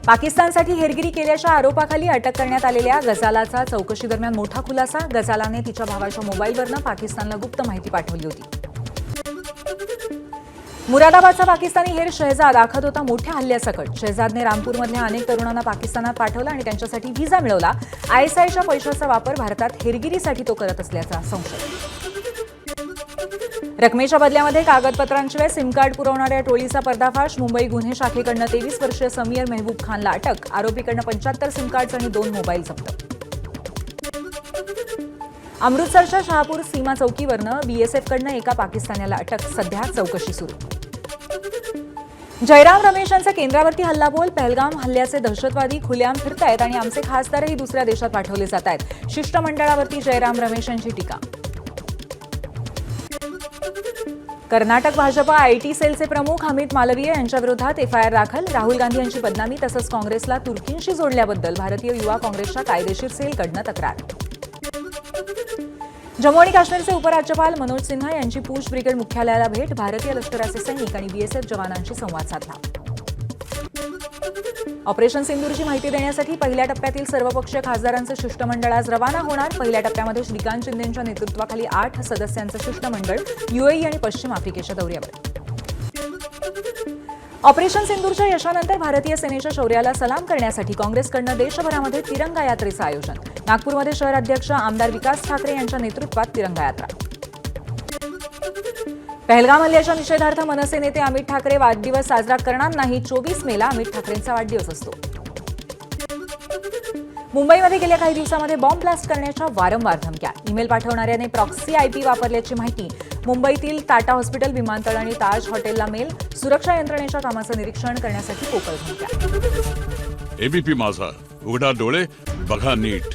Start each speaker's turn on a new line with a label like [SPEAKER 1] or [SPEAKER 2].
[SPEAKER 1] पाकिस्तानसाठी हेरगिरी केल्याच्या आरोपाखाली अटक करण्यात आलेल्या गजालाचा चौकशी दरम्यान मोठा खुलासा. गजालाने तिच्या भावाच्या मोबाईलवरून पाकिस्तानला गुप्त माहिती पाठवली होती. मुरादाबादचा पाकिस्तानी हेर शहजाद आखत होता मोठ्या हल्ल्यासकट. शहजादने रामपूरमधल्या अनेक तरुणांना पाकिस्तानात पाठवलं आणि त्यांच्यासाठी व्हिसा मिळवला. आयएसआयच्या पैशाचा वापर भारतात हेरगिरीसाठी तो करत असल्याचा संशय. रकमेच्या बदल्यामध्ये कागदपत्रांशिवाय सिम कार्ड पुरवणाऱ्या टोळीचा पर्दाफाश. मुंबई गुन्हे शाखेकडनं 23 वर्षीय समीर मेहबूब खानला अटक. आरोपीकडनं 75 सिम कार्ड्स आणि 2 मोबाईल जप्त. अमृतसरच्या शहापूर सीमा चौकीवरनं बीएसएफकडनं एका पाकिस्तानीला अटक. सध्या चौकशी सुरू. जयराम रमेश यांचा केंद्रावरती हल्लाबोल. पहलगाम हल्ल्याचे दहशतवादी खुलेआम फिरतायत आणि आमचे खासदारही दुसऱ्या देशात पाठवले जात आहेत. शिष्टमंडळावरती जयराम रमेश यांची टीका. कर्नाटक भाजपा आयटी सेलचे प्रमुख अमित मालवीय यांच्या विरोधात एफआयआर दाखल. राहुल गांधी यांची बदनामी तसंच काँग्रेसला तुर्कींशी जोडल्याबद्दल भारतीय युवा काँग्रेसच्या कायदेशीर सेलकडनं तक्रार. जम्मू आणि काश्मीरचे उपराज्यपाल मनोज सिन्हा यांची पूंछ ब्रिगेड मुख्यालयाला भेट. भारतीय लष्कराचे सैनिक आणि बीएसएफ जवानांशी संवाद साधला. ऑपरेशन सिंदूरची माहिती देण्यासाठी पहिल्या टप्प्यातील सर्वपक्षीय खासदारांचं शिष्टमंडळ आज रवाना होणार. पहिल्या टप्प्यामध्ये श्रीकांत शिंदेंच्या नेतृत्वाखाली 8 सदस्यांचं शिष्टमंडळ यूएई आणि पश्चिम आफ्रिकेच्या दौऱ्यावर. ऑपरेशन सिंदूरच्या यशानंतर भारतीय सेनेच्या शौर्याला सलाम करण्यासाठी काँग्रेसकडनं देशभरामध्ये तिरंगा यात्रेचं आयोजन. नागपूरमध्ये शहर अध्यक्ष आमदार विकास ठाकरे यांच्या नेतृत्वात तिरंगा यात्रा. पहलगाम हल्ल्याच्या निषेधार्थ मनसे नेते अमित ठाकरे वाढदिवस साजरा करणार नाही. 24 मेला अमित ठाकरेंचा वाढदिवस असतो. मुंबईमध्ये गेल्या काही दिवसांमध्ये बॉम्ब ब्लास्ट करण्याच्या वारंवार धमक्या. ईमेल पाठवणाऱ्याने प्रॉक्सी आयपी वापरल्याची माहिती. मुंबईतील टाटा हॉस्पिटल, विमानतळ आणि ताज हॉटेलला मेल. सुरक्षा यंत्रणेच्या कामाचं निरीक्षण करण्यासाठी पोकळ धमक्या.
[SPEAKER 2] एबीपी माझा, उघडा डोळे बघा नीट.